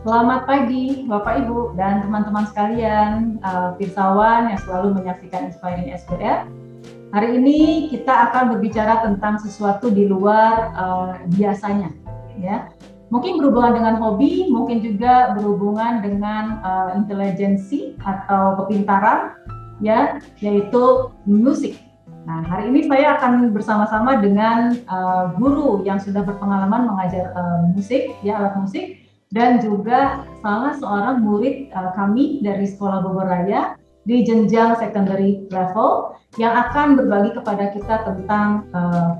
Selamat pagi, Bapak Ibu dan teman-teman sekalian, pirsawan yang selalu menyaksikan Inspiring SBR. Hari ini kita akan berbicara tentang sesuatu di luar biasanya, ya. Mungkin berhubungan dengan hobi, mungkin juga berhubungan dengan intelijensi atau kepintaran, ya, yaitu musik. Nah, hari ini saya akan bersama-sama dengan guru yang sudah berpengalaman mengajar musik, ya, alat musik, dan juga salah seorang murid kami dari Sekolah Bogor Raya di jenjang secondary level yang akan berbagi kepada kita tentang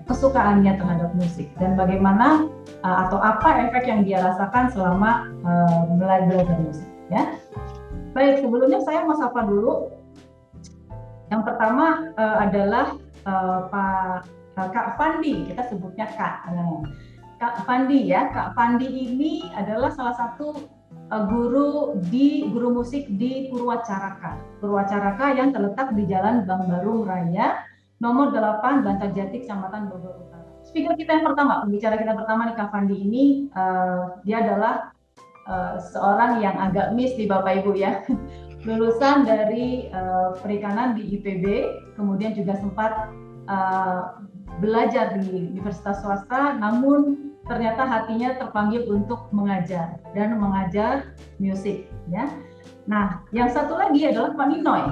kesukaannya terhadap musik dan bagaimana atau apa efek yang dia rasakan selama belajar musik, ya. Baik, sebelumnya saya mau sapa dulu. Yang pertama adalah Kak Fandi, kita sebutnya Kak. Kak Fandi, ya. Kak Fandi ini adalah salah satu guru musik di Purwacaraka. Purwacaraka yang terletak di Jalan Bang Barung Raya, nomor 8, Bantarjati, Kecamatan Bogor Utara. Speaker kita yang pertama, pembicara kita pertama nih, Kak Fandi ini, dia adalah seorang yang agak miss di Bapak Ibu, ya. Lulusan dari perikanan di IPB, kemudian juga sempat belajar di universitas swasta, namun ternyata hatinya terpanggil untuk mengajar dan mengajar musik, ya. Nah, yang satu lagi adalah Pak Ninoy.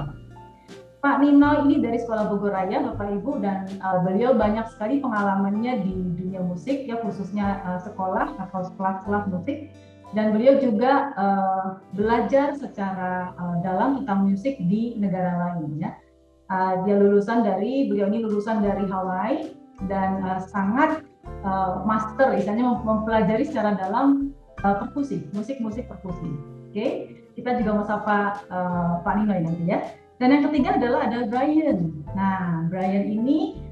Pak Ninoy ini dari Sekolah Bogor Raya, Bapak Ibu, dan beliau banyak sekali pengalamannya di dunia musik, ya, khususnya sekolah atau kelas-kelas musik. Dan beliau juga belajar secara dalam tentang musik di negara lain, ya. Beliau ini lulusan dari Hawaii dan sangat master, istilahnya mempelajari secara dalam perkusi, musik perkusi. Oke, kita juga mau sapa Pak Nino nanti, ya. Dan yang ketiga adalah ada Brian. Nah, Brian ini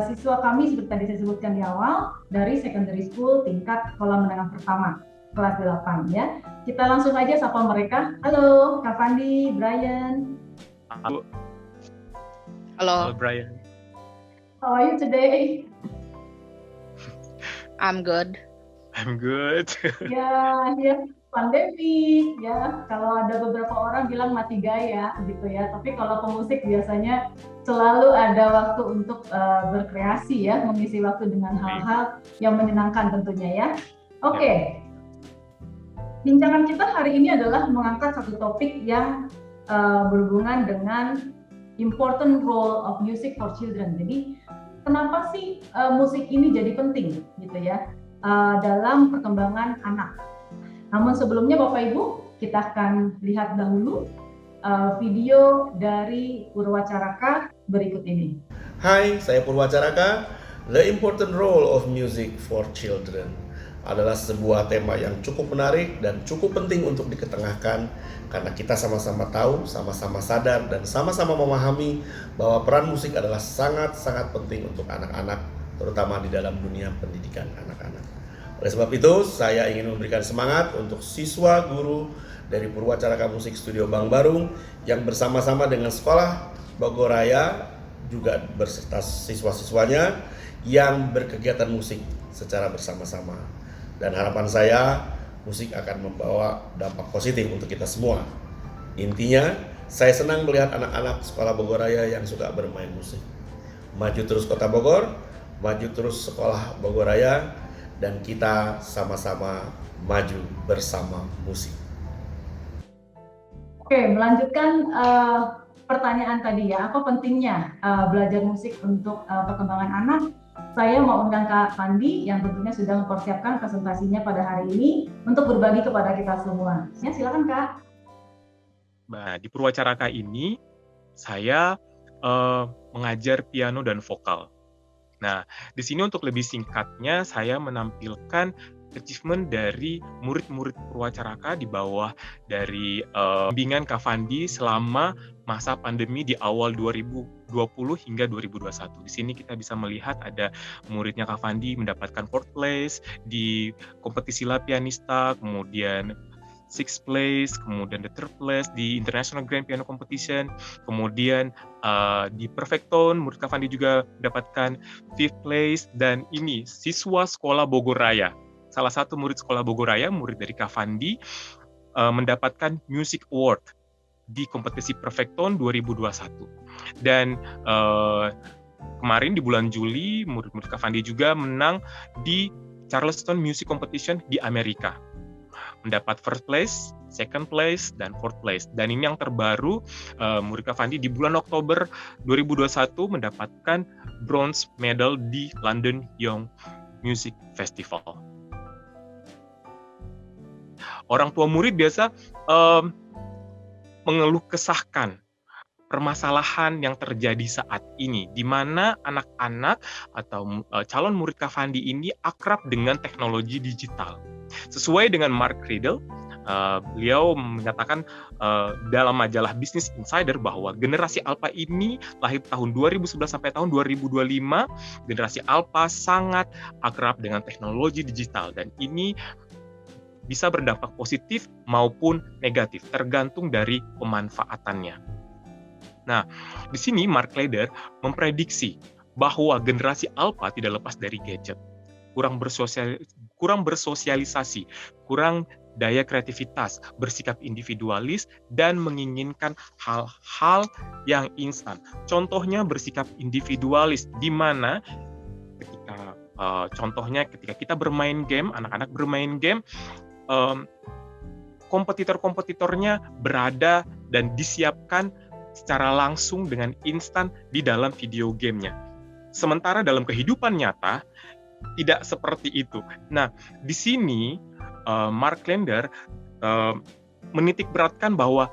siswa kami seperti tadi saya sebutkan di awal dari secondary school tingkat sekolah menengah pertama, kelas 8, ya. Kita langsung aja sapa mereka. Halo, Kak Fandi, Brian. Halo. Halo. Brian. How are you today? I'm good. Ya, pandemi, ya. Kalau ada beberapa orang bilang mati gaya, gitu, ya. Tapi kalau pemusik biasanya selalu ada waktu untuk berkreasi, ya, mengisi waktu dengan hal-hal yang menyenangkan tentunya, ya. Oke. Bincangan kita hari ini adalah mengangkat satu topik yang berhubungan dengan important role of music for children. Jadi, kenapa sih musik ini jadi penting, gitu, ya, dalam perkembangan anak. Namun sebelumnya Bapak Ibu, kita akan lihat dahulu video dari Purwacaraka berikut ini. Hai, saya Purwacaraka. The important role of music for children adalah sebuah tema yang cukup menarik dan cukup penting untuk diketengahkan karena kita sama-sama tahu, sama-sama sadar, dan sama-sama memahami bahwa peran musik adalah sangat-sangat penting untuk anak-anak, terutama di dalam dunia pendidikan anak-anak. Oleh sebab itu, saya ingin memberikan semangat untuk siswa guru dari Purwacaraka Musik Studio Bang Barung yang bersama-sama dengan Sekolah Bogor Raya juga berserta siswa-siswanya yang berkegiatan musik secara bersama-sama. Dan harapan saya, musik akan membawa dampak positif untuk kita semua. Intinya, saya senang melihat anak-anak Sekolah Bogor Raya yang suka bermain musik. Maju terus Kota Bogor, maju terus Sekolah Bogor Raya, dan kita sama-sama maju bersama musik. Oke, melanjutkan pertanyaan tadi, ya, apa pentingnya belajar musik untuk perkembangan anak? Saya mau undang Kak Fandi yang tentunya sudah mempersiapkan presentasinya pada hari ini untuk berbagi kepada kita semua. Ya, silakan Kak. Nah, di Purwacaraka ini saya mengajar piano dan vokal. Nah, di sini untuk lebih singkatnya saya menampilkan achievement dari murid-murid Purwacaraka di bawah dari bimbingan Kak Fandi selama masa pandemi di awal 2020 hingga 2021. Di sini kita bisa melihat ada muridnya Kak Fandi mendapatkan fourth place di kompetisi La Pianista, kemudian sixth place, kemudian the third place di International Grand Piano Competition, kemudian di Perfectone, murid Kak Fandi juga mendapatkan fifth place, dan ini siswa Sekolah Bogor Raya. Salah satu murid Sekolah Bogor Raya, murid dari Kak Fandi, mendapatkan Music Award di kompetisi Perfectone 2021. Dan kemarin di bulan Juli, murid-murid Kak Fandi juga menang di Charleston Music Competition di Amerika. Mendapat first place, second place, dan fourth place. Dan ini yang terbaru, murid Kak Fandi di bulan Oktober 2021 mendapatkan bronze medal di London Young Music Festival. Orang tua murid biasa mengeluh kesahkan permasalahan yang terjadi saat ini, di mana anak-anak atau calon murid Kak Fandi ini akrab dengan teknologi digital. Sesuai dengan Mark Riddle, beliau menyatakan dalam majalah Business Insider bahwa generasi Alpha ini lahir tahun 2011 sampai tahun 2025, generasi Alpha sangat akrab dengan teknologi digital, dan ini bisa berdampak positif maupun negatif, tergantung dari pemanfaatannya. Nah, di sini Mark Leder memprediksi bahwa generasi Alpha tidak lepas dari gadget, kurang bersosialisasi, kurang daya kreativitas, bersikap individualis, dan menginginkan hal-hal yang instan. Contohnya bersikap individualis, di mana ketika kita bermain game, anak-anak bermain game, kompetitor-kompetitornya berada dan disiapkan secara langsung dengan instan di dalam video gamenya. Sementara dalam kehidupan nyata, tidak seperti itu. Nah, di sini Mark Leder menitik beratkan bahwa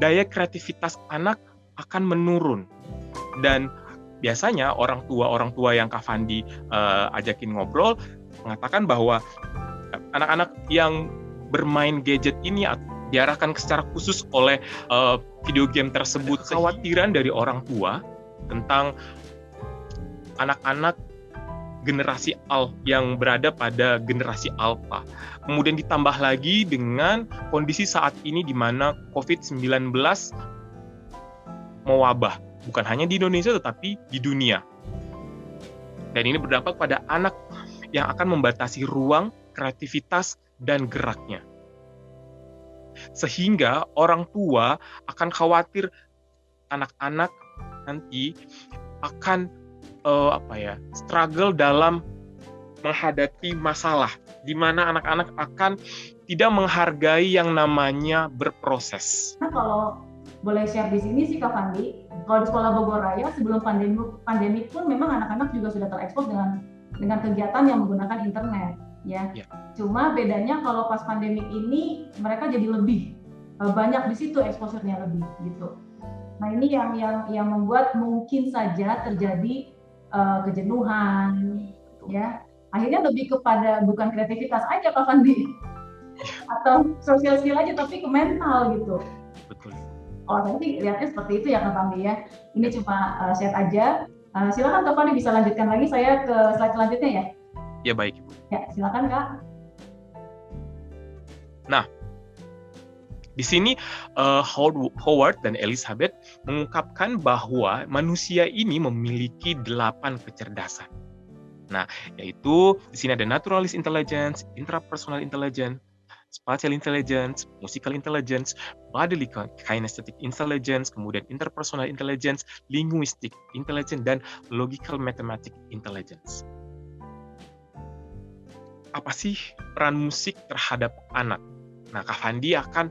daya kreativitas anak akan menurun. Dan biasanya orang tua yang Kak Fandi ajakin ngobrol mengatakan bahwa anak-anak yang bermain gadget ini diarahkan secara khusus oleh video game tersebut. Kekhawatiran dari orang tua tentang anak-anak generasi yang berada pada generasi Alpha. Kemudian ditambah lagi dengan kondisi saat ini di mana COVID-19 mewabah, bukan hanya di Indonesia tetapi di dunia. Dan ini berdampak pada anak yang akan membatasi ruang, kreativitas, dan geraknya. Sehingga orang tua akan khawatir anak-anak nanti akan struggle dalam menghadapi masalah, di mana anak-anak akan tidak menghargai yang namanya berproses. Nah, kalau boleh share di sini sih Kak Fandi, kalau di Sekolah Bogor Raya sebelum pandemi pun memang anak-anak juga sudah terekspos dengan kegiatan yang menggunakan internet, ya. Cuma bedanya kalau pas pandemi ini mereka jadi lebih banyak di situ exposure-nya lebih gitu. Nah, ini yang membuat mungkin saja terjadi kejenuhan, ya. Akhirnya lebih kepada bukan kreativitas aja Kak Fandi, atau social skill aja, tapi ke mental gitu. Betul. Oh, tadi lihatnya seperti itu ya Kak Fandi ya. Ini cuma share aja. Silakan Kak Fandi bisa lanjutkan lagi, saya ke slide selanjutnya ya. Ya, baik Ibu. Ya, silakan Kak. Nah, di sini Howard dan Elizabeth mengungkapkan bahwa manusia ini memiliki 8 kecerdasan. Nah, yaitu di sini ada naturalist intelligence, intrapersonal intelligence, spatial intelligence, musical intelligence, bodily kinesthetic intelligence, kemudian interpersonal intelligence, linguistic intelligence, dan logical mathematic intelligence. Apa sih peran musik terhadap anak? Nah, Kak Fandi akan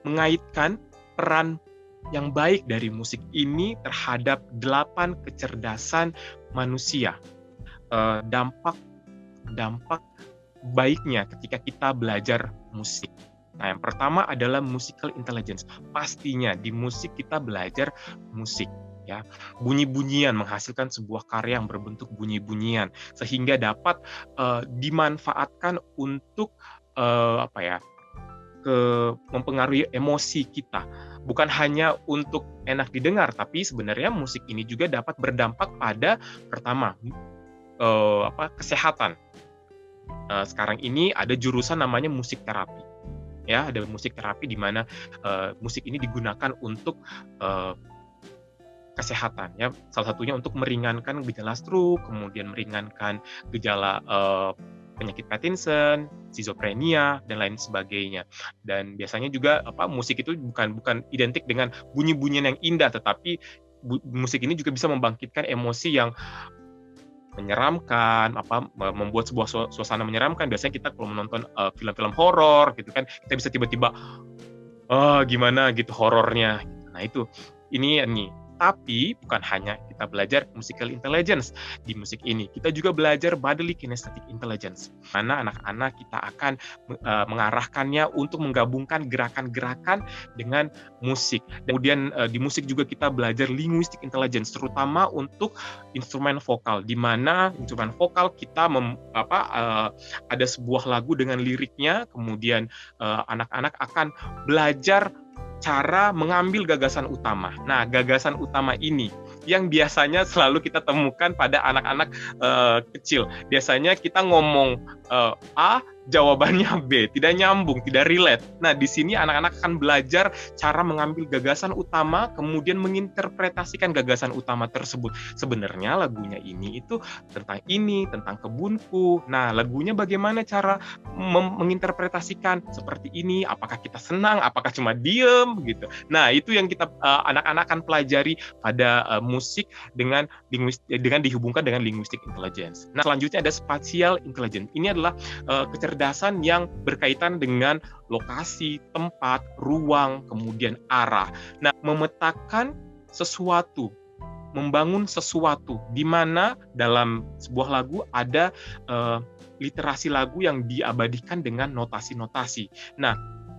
mengaitkan peran yang baik dari musik ini terhadap 8 kecerdasan manusia. Dampak baiknya ketika kita belajar musik. Nah, yang pertama adalah musical intelligence. Pastinya di musik kita belajar musik, ya. Bunyi-bunyian, menghasilkan sebuah karya yang berbentuk bunyi-bunyian sehingga dapat dimanfaatkan untuk mempengaruhi emosi kita. Bukan hanya untuk enak didengar, tapi sebenarnya musik ini juga dapat berdampak pada pertama kesehatan. Sekarang ini ada jurusan namanya musik terapi. Ya, ada musik terapi di mana musik ini digunakan untuk kesehatan, ya. Salah satunya untuk meringankan gejala stroke, kemudian meringankan gejala penyakit Parkinson, schizophrenia, dan lain sebagainya. Dan biasanya juga musik itu bukan identik dengan bunyi-bunyian yang indah, tetapi musik ini juga bisa membangkitkan emosi yang menyeramkan, membuat sebuah suasana menyeramkan. Biasanya kita kalau menonton film-film horor gitu kan, kita bisa tiba-tiba gimana gitu horornya. Nah itu ini nih. Tapi bukan hanya kita belajar musical intelligence di musik ini, kita juga belajar bodily kinesthetic intelligence, mana anak-anak kita akan mengarahkannya untuk menggabungkan gerakan-gerakan dengan musik. Kemudian di musik juga kita belajar linguistic intelligence, terutama untuk instrumen vokal, di mana instrumen vokal kita ada sebuah lagu dengan liriknya, kemudian anak-anak akan belajar cara mengambil gagasan utama. Nah, gagasan utama ini yang biasanya selalu kita temukan pada anak-anak kecil. Biasanya kita ngomong A, jawabannya B, tidak nyambung, tidak relate. Nah, di sini anak-anak akan belajar cara mengambil gagasan utama, kemudian menginterpretasikan gagasan utama tersebut. Sebenarnya lagunya ini itu tentang kebunku. Nah, lagunya bagaimana cara menginterpretasikan seperti ini? Apakah kita senang? Apakah cuma diem? Gitu. Nah, itu yang kita anak-anak akan pelajari pada musik dengan dihubungkan dengan linguistic intelligence. Nah, selanjutnya ada spatial intelligence. Ini adalah kecerdasan yang berkaitan dengan lokasi, tempat, ruang, kemudian arah. Nah, memetakan sesuatu, membangun sesuatu, di mana dalam sebuah lagu ada literasi lagu yang diabadikan dengan notasi-notasi. Nah,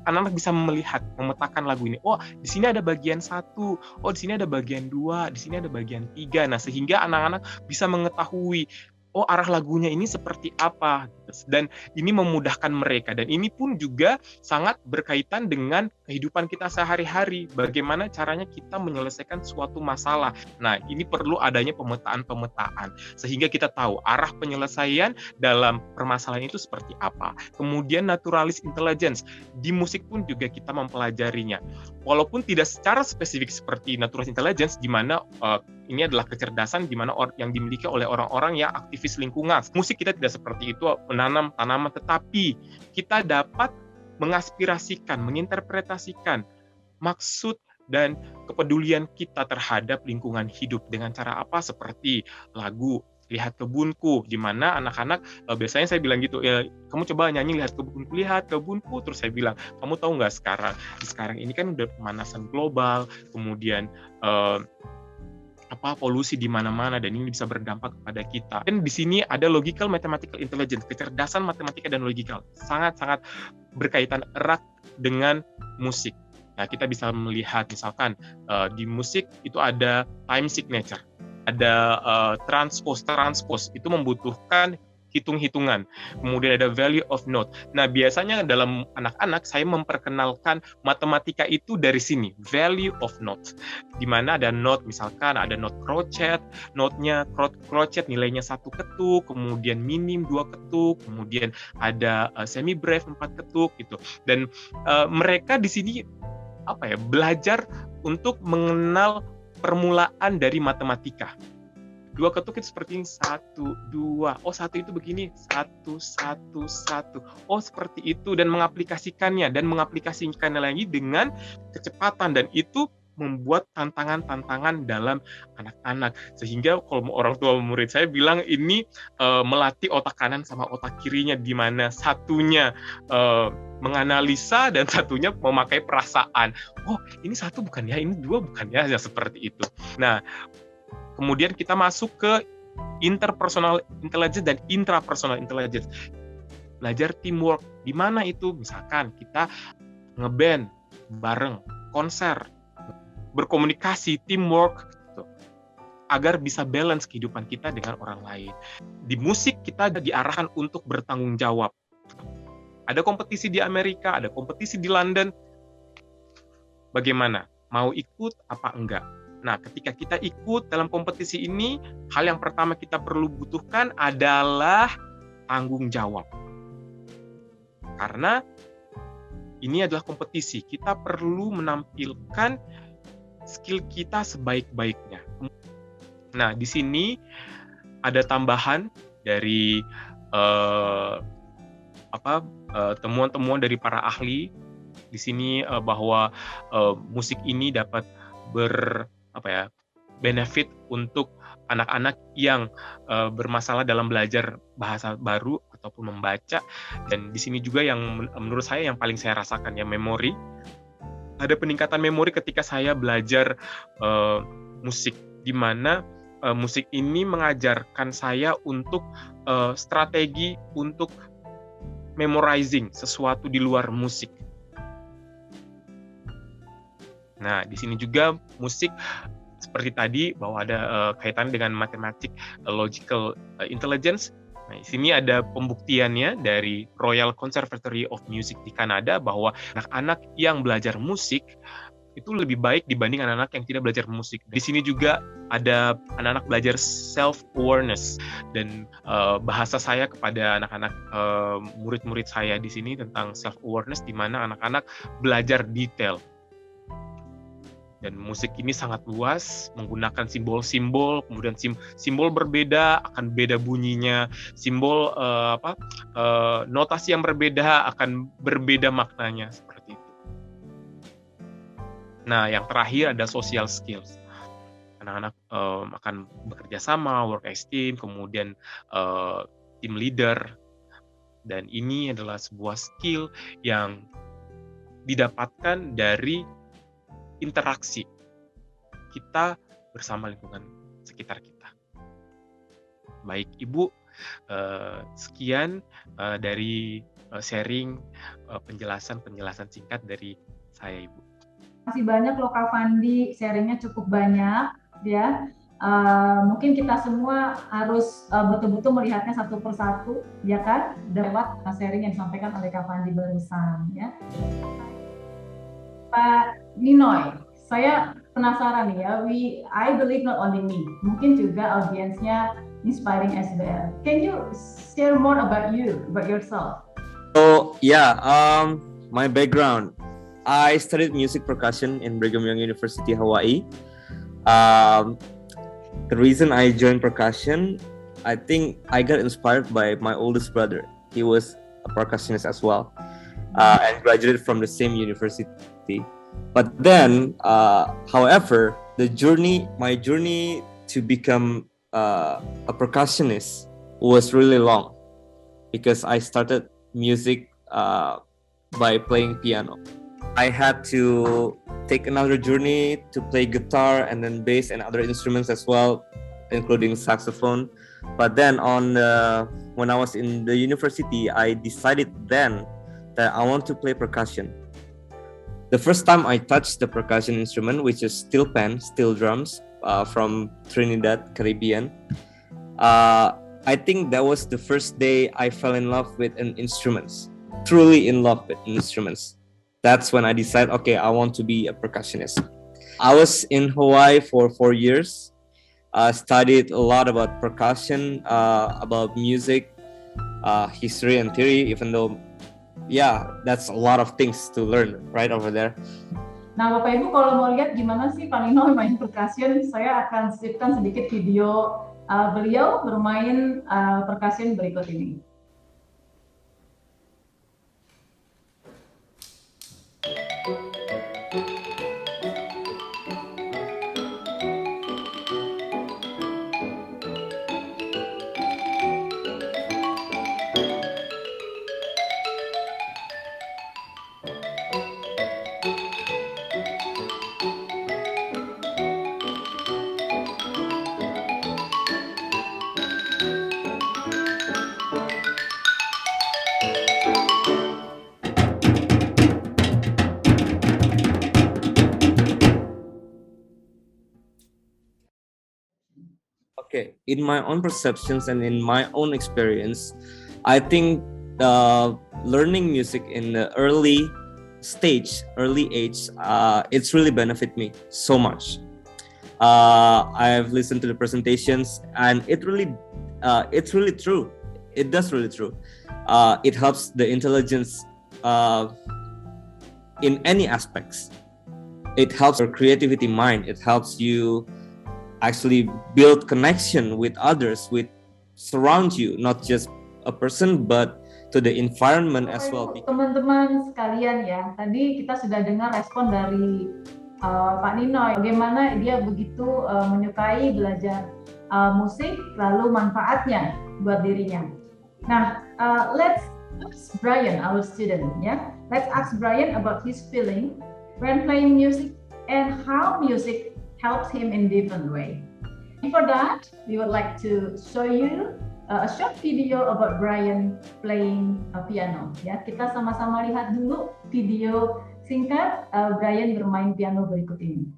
anak-anak bisa melihat, memetakan lagu ini. Oh, di sini ada bagian 1, oh di sini ada bagian 2, di sini ada bagian 3. Nah, sehingga anak-anak bisa mengetahui arah lagunya ini seperti apa, dan ini memudahkan mereka. Dan ini pun juga sangat berkaitan dengan kehidupan kita sehari-hari, bagaimana caranya kita menyelesaikan suatu masalah. Nah, ini perlu adanya pemetaan-pemetaan, sehingga kita tahu arah penyelesaian dalam permasalahan itu seperti apa. Kemudian naturalis intelligence, di musik pun juga kita mempelajarinya. Walaupun tidak secara spesifik seperti naturalis intelligence, di mana ini adalah kecerdasan di mana yang dimiliki oleh orang-orang yang aktivis lingkungan. Musik kita tidak seperti itu, menanam tanaman, tetapi kita dapat mengaspirasikan, menginterpretasikan maksud dan kepedulian kita terhadap lingkungan hidup dengan cara apa? Seperti lagu Lihat Kebunku, di mana anak-anak biasanya saya bilang gitu, kamu coba nyanyi Lihat Kebunku, terus saya bilang, kamu tahu nggak sekarang ini kan udah pemanasan global, kemudian polusi di mana-mana, dan ini bisa berdampak kepada kita. Dan di sini ada logical mathematical intelligence, kecerdasan matematika dan logikal, sangat-sangat berkaitan erat dengan musik. Nah, kita bisa melihat misalkan di musik itu ada time signature, ada transpose itu membutuhkan hitung-hitungan. Kemudian ada value of note. Nah, biasanya dalam anak-anak saya memperkenalkan matematika itu dari sini, value of note. Di mana ada note, misalkan ada note crochet, note-nya crochet nilainya 1 ketuk, kemudian minim 2 ketuk, kemudian ada semi breve 4 ketuk gitu. Dan mereka di sini belajar untuk mengenal permulaan dari matematika. 2 ketuk itu seperti ini, 1, 2. Oh, 1 itu begini, 1, 1, 1. Oh, seperti itu. Dan mengaplikasikannya lagi dengan kecepatan. Dan itu membuat tantangan-tantangan dalam anak-anak. Sehingga kalau orang tua murid saya bilang ini melatih otak kanan sama otak kirinya, di mana satunya menganalisa dan satunya memakai perasaan. Oh, ini 1 bukan ya, ini 2 bukan ya, seperti itu. Nah, kemudian kita masuk ke interpersonal intelligence dan intrapersonal intelligence. Belajar teamwork. Di mana itu? Misalkan kita ngeband bareng, konser, berkomunikasi, teamwork, gitu, agar bisa balance kehidupan kita dengan orang lain. Di musik kita diarahkan untuk bertanggung jawab. Ada kompetisi di Amerika, ada kompetisi di London. Bagaimana? Mau ikut apa enggak? Nah, ketika kita ikut dalam kompetisi ini, hal yang pertama kita perlu butuhkan adalah tanggung jawab. Karena ini adalah kompetisi, kita perlu menampilkan skill kita sebaik-baiknya. Nah, di sini ada tambahan dari uh, temuan-temuan dari para ahli di sini bahwa musik ini dapat benefit untuk anak-anak yang bermasalah dalam belajar bahasa baru ataupun membaca. Dan di sini juga yang menurut saya yang paling saya rasakan ya memori. Ada peningkatan memori ketika saya belajar musik, di mana musik ini mengajarkan saya untuk strategi untuk memorizing sesuatu di luar musik. Nah, di sini juga musik seperti tadi bahwa ada kaitan dengan matematik, logical intelligence. Nah, di sini ada pembuktiannya dari Royal Conservatory of Music di Kanada bahwa anak-anak yang belajar musik itu lebih baik dibanding anak-anak yang tidak belajar musik. Di sini juga ada anak-anak belajar self-awareness, dan bahasa saya kepada anak-anak murid-murid saya di sini tentang self-awareness, di mana anak-anak belajar detail. Dan musik ini sangat luas, menggunakan simbol-simbol, kemudian simbol berbeda akan beda bunyinya, simbol notasi yang berbeda akan berbeda maknanya, seperti itu. Nah, yang terakhir ada social skills. Anak-anak akan bekerja sama, work as team, kemudian team leader, dan ini adalah sebuah skill yang didapatkan dari interaksi kita bersama lingkungan sekitar kita. Baik Ibu, sekian dari sharing penjelasan singkat dari saya, Ibu. Terima kasih banyak loh Kak Fandi, sharingnya cukup banyak ya. Mungkin kita semua harus betul-betul melihatnya satu persatu, ya kan, lewat sharing yang disampaikan oleh Kak Fandi barusan ya. Pak Ninoy, saya penasaran nih ya. I believe not only me, mungkin juga audiensnya Inspiring SBR. Can you share more about yourself? So yeah, my background. I studied music percussion in Brigham Young University, Hawaii. The reason I joined percussion, I think I got inspired by my oldest brother. He was a percussionist as well, and graduated from the same university. But then, however, my journey to become a percussionist was really long, because I started music by playing piano. I had to take another journey to play guitar and then bass and other instruments as well, including saxophone. But then when I was in the university, I decided then that I want to play percussion. The first time I touched the percussion instrument, which is steel pan, steel drums from Trinidad, Caribbean, I think that was the first day I fell in love with instruments, truly in love with instruments. That's when I decided, okay, I want to be a percussionist. I was in Hawaii for 4 years, studied a lot about percussion, about music, history and theory, even though, yeah, that's a lot of things to learn right over there. Nah, Bapak Ibu kalau mau lihat gimana sih Pak Nino main percussion, saya akan sisipkan sedikit video beliau bermain percussion berikut ini. Okay, in my own perceptions and in my own experience, I think learning music in the early age, it's really benefit me so much. I've listened to the presentations, and it's really true. It does really true. It helps the intelligence in any aspects. It helps your creativity mind. It helps you actually build connection with others, with surround you, not just a person, but to the environment as well. Teman-teman sekalian ya, tadi kita sudah dengar respon dari Pak Ninoy, bagaimana dia begitu menyukai belajar musik, lalu manfaatnya buat dirinya. Nah, let's ask Brian, our student, ya. Let's ask Brian about his feeling when playing music and how music helps him in different way. For that, we would like to show you a short video about Brian playing piano. Ya, kita sama-sama lihat dulu video singkat Brian bermain piano berikut ini.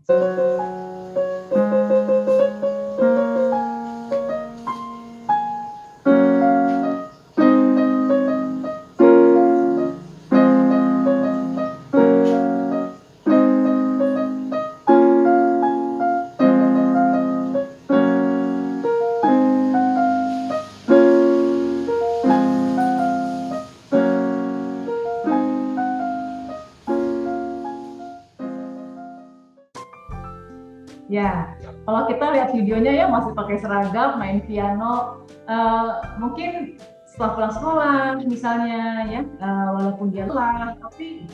Ya, kalau kita lihat videonya ya masih pakai seragam, main piano, mungkin setelah pulang sekolah misalnya ya, walaupun dia lelah, tapi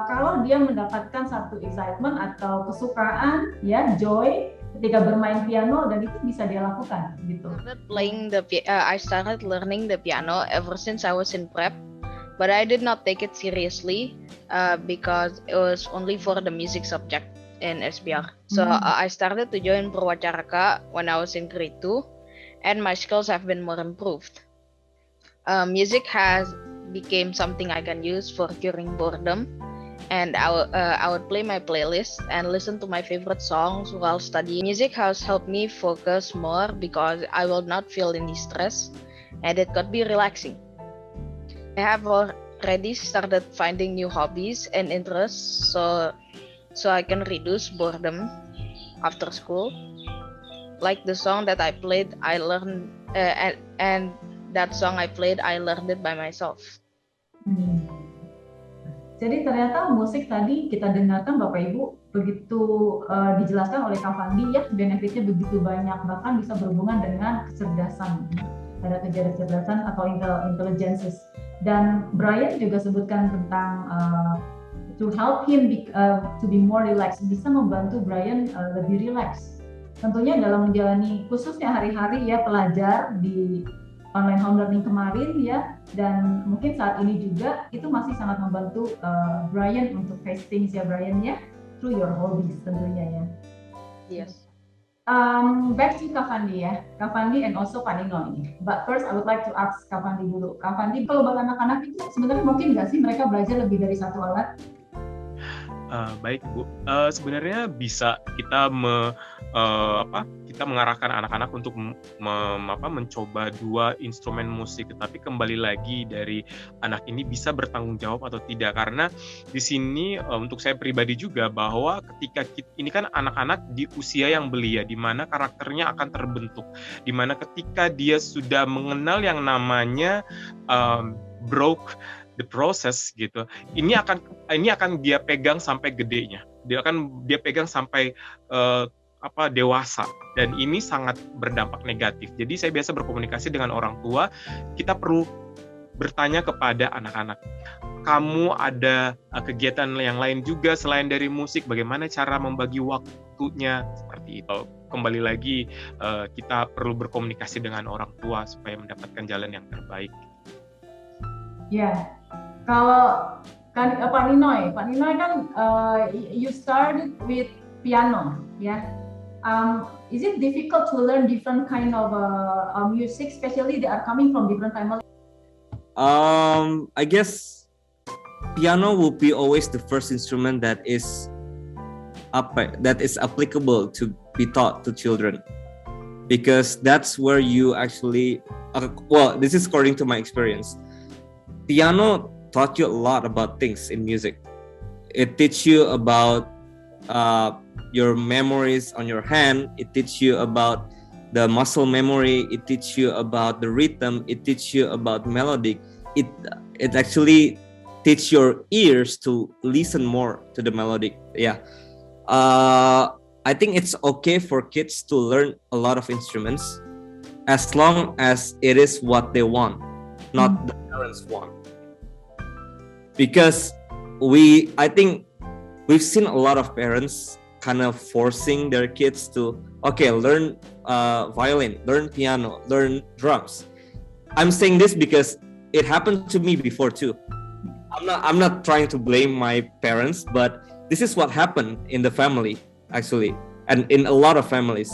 kalau dia mendapatkan satu excitement atau kesukaan ya, joy ketika bermain piano, dan itu bisa dia lakukan gitu. I started learning the piano ever since I was in prep, but I did not take it seriously because it was only for the music subject in SBR. So I started to join Purwacaraka when I was in grade 2, and my skills have been more improved. Music has became something I can use for curing boredom, and I would play my playlist and listen to my favorite songs while studying. Music has helped me focus more because I will not feel any stress, and it could be relaxing. I have already started finding new hobbies and interests, so I can reduce boredom after school. Like the song that I played, I learned, and that song I played, I learned it by myself. Jadi ternyata musik tadi kita dengarkan Bapak Ibu begitu dijelaskan oleh Kak Fandi ya, benefitnya begitu banyak, bahkan bisa berhubungan dengan kecerdasan, ada kecerdasan atau intelligences. Dan Brian juga sebutkan tentang to help him to be more relaxed, bisa membantu Brian lebih relax. Tentunya dalam menjalani khususnya hari-hari ya pelajar di online home learning kemarin ya, dan mungkin saat ini juga itu masih sangat membantu Brian untuk face things ya Brian ya, through your hobbies tentunya ya. Yes. Back to Kak Fandi ya, Kak Fandi and also Pak Nino ini. But first I would like to ask Kak Fandi dulu. Kak Fandi, kalau buat anak-anak itu sebenarnya mungkin nggak sih mereka belajar lebih dari satu alat? Baik Bu, sebenarnya bisa kita mengarahkan anak-anak untuk mencoba dua instrumen musik, tetapi kembali lagi dari anak ini bisa bertanggung jawab atau tidak, karena di sini untuk saya pribadi juga bahwa ketika ini kan anak-anak di usia yang belia, di mana karakternya akan terbentuk, di mana ketika dia sudah mengenal yang namanya broke the process gitu, ini akan dia pegang sampai gedenya, dia pegang sampai dewasa, dan ini sangat berdampak negatif. Jadi saya biasa berkomunikasi dengan orang tua, kita perlu bertanya kepada anak-anak, kamu ada kegiatan yang lain juga selain dari musik, bagaimana cara membagi waktunya, seperti itu. Kembali lagi kita perlu berkomunikasi dengan orang tua supaya mendapatkan jalan yang terbaik. Ya, kalau Pak Ninoy kan you started with piano, ya. Is it difficult to learn different kind of music, especially they are coming from different families? I guess piano will be always the first instrument that is applicable to be taught to children, because that's where you actually this is according to my experience. Piano taught you a lot about things in music. It teach you about your memories on your hand. It teach you about the muscle memory. It teach you about the rhythm. It teach you about melodic. It actually teach your ears to listen more to the melodic. Yeah. I think it's okay for kids to learn a lot of instruments as long as it is what they want. not the parents want. Because I think we've seen a lot of parents kind of forcing their kids to, okay, learn violin, learn piano, learn drums. I'm saying this because it happened to me before too. I'm not trying to blame my parents, but this is what happened in the family actually, and in a lot of families.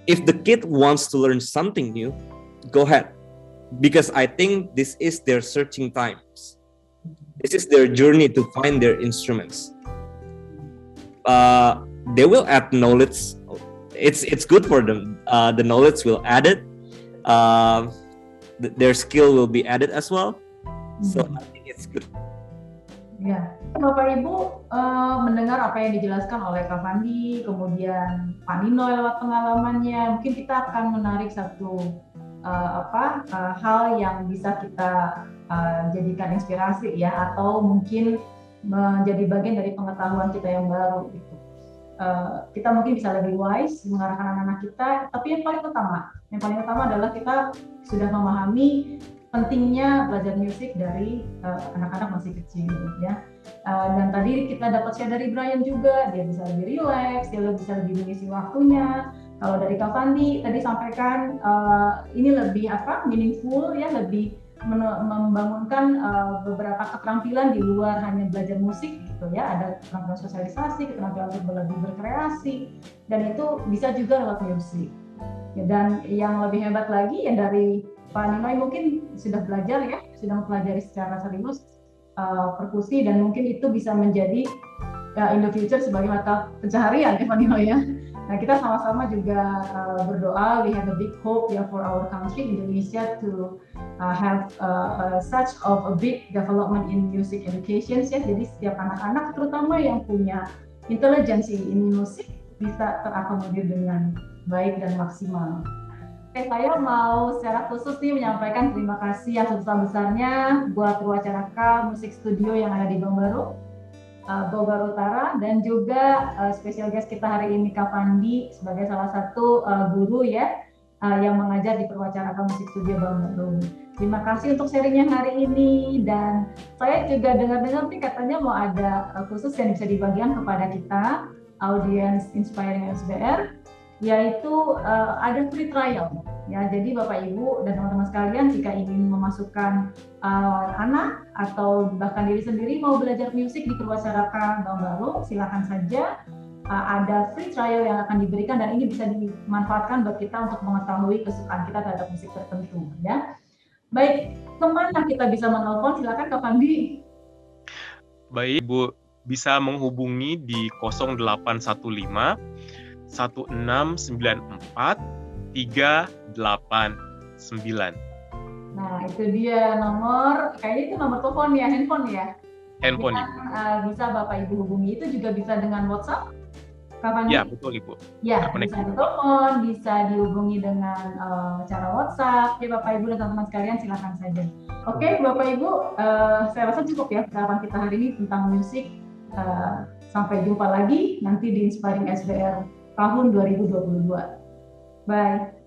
If the kid wants to learn something new, go ahead, because I think this is their searching times. This is their journey to find their instruments. They will add knowledge. It's good for them. The knowledge will add it. Their skill will be added as well. So I think it's good. Ya, Bapak Ibu mendengar apa yang dijelaskan oleh Kak Fandi, kemudian Pak Nino lewat pengalamannya. Mungkin kita akan menarik satu hal yang bisa kita jadikan inspirasi ya, atau mungkin menjadi bagian dari pengetahuan kita yang baru gitu. Kita mungkin bisa lebih wise mengarahkan anak-anak kita, tapi yang paling utama adalah kita sudah memahami pentingnya belajar musik dari anak-anak masih kecil ya. Dan tadi kita dapat share dari Brian juga, dia bisa lebih relax, dia bisa lebih mengisi waktunya. Kalau dari Kak Fandi tadi sampaikan ini lebih meaningful ya, lebih membangunkan beberapa keterampilan di luar hanya belajar musik gitu ya. Ada keterampilan sosialisasi, keterampilan untuk lebih berkreasi, dan itu bisa juga lewat musik. Ya, dan yang lebih hebat lagi ya dari Pak Ninoy mungkin sudah belajar ya, sudah mempelajari secara serius perkusi, dan mungkin itu bisa menjadi in the future sebagai mata pencaharian ya Pak Ninoy ya. Nah, kita sama-sama juga berdoa, we have a big hope ya for our country Indonesia to have such of a big development in music education ya. Jadi setiap anak-anak terutama yang punya intelijensi in musik bisa terakomodir dengan baik dan maksimal. Oke, saya mau secara khusus nih menyampaikan terima kasih yang sebesar-besarnya buat Purwacaraka Musik Studio yang ada di Bangbaru, Bogor Utara, dan juga special guest kita hari ini Kak Fandi sebagai salah satu guru ya yang mengajar di Purwacaraka Musik Studio Bangbaru. Terima kasih untuk sharingnya hari ini, dan saya juga dengar-dengar nih katanya mau ada khusus yang bisa dibagikan kepada kita audiens Inspiring SBR, yaitu ada free trial ya. Jadi Bapak Ibu dan teman-teman sekalian, jika ingin memasukkan anak atau bahkan diri sendiri mau belajar musik di Purwacaraka Bangbaru, silakan saja. Ada free trial yang akan diberikan, dan ini bisa dimanfaatkan buat kita untuk mengetahui kesukaan kita terhadap musik tertentu ya. Baik, kemana kita bisa menelpon? Silakan Kak Fandi. Baik, Bu, bisa menghubungi di 0815 1694 389. Nah, itu dia nomor, kayaknya itu nomor telepon ya, handphone ya. Handphone Ibu. Bisa Bapak Ibu hubungi, itu juga bisa dengan WhatsApp. Kapan? Ya, betul Ibu. Ya, bisa ditelepon, bisa dihubungi dengan cara WhatsApp. Ya Bapak Ibu dan teman-teman sekalian, silakan saja. Oke, Bapak Ibu, saya rasa cukup ya percakapan kita hari ini tentang musik. Sampai jumpa lagi nanti di Inspiring SBR tahun 2022. Bye.